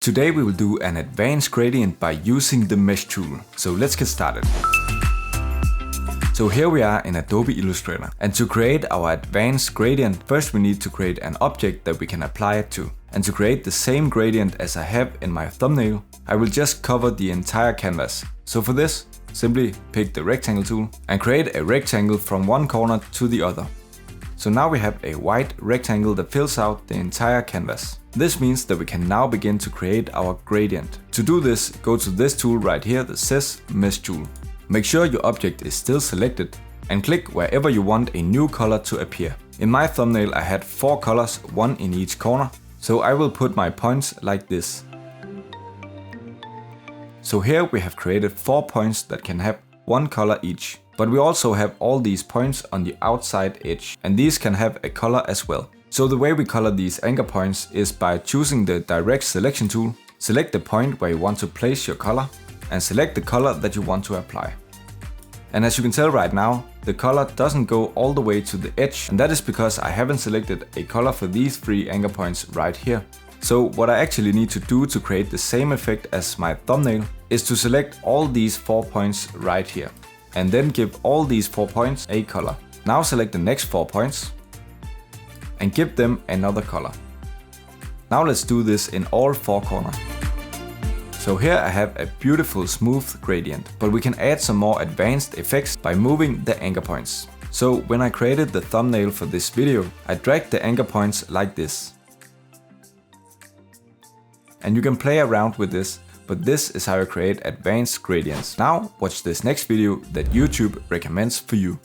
Today we will do an advanced gradient by using the mesh tool. So let's get started. So here we are in Adobe Illustrator, and to create our advanced gradient, first we need to create an object that we can apply it to. And to create the same gradient as I have in my thumbnail, I will just cover the entire canvas. So for this, simply pick the rectangle tool and create a rectangle from one corner to the other. So now we have a white rectangle that fills out the entire canvas. This means that we can now begin to create our gradient. To do this, go to this tool right here that says Mesh Tool. Make sure your object is still selected and click wherever you want a new color to appear. In my thumbnail I had 4 colors, one in each corner, so I will put my points like this. So here we have created 4 points that can have one color each. But we also have all these points on the outside edge, and these can have a color as well. So the way we color these anchor points is by choosing the direct selection tool, select the point where you want to place your color, and select the color that you want to apply. And as you can tell right now, the color doesn't go all the way to the edge, and that is because I haven't selected a color for these 3 anchor points right here. So what I actually need to do to create the same effect as my thumbnail is to select all these 4 points right here, and then give all these 4 points a color. Now select the next 4 points and give them another color. Now let's do this in all 4 corners. So here I have a beautiful smooth gradient, but we can add some more advanced effects by moving the anchor points. So when I created the thumbnail for this video, I dragged the anchor points like this. And you can play around with this, but this is how you create advanced gradients. Now watch this next video that YouTube recommends for you.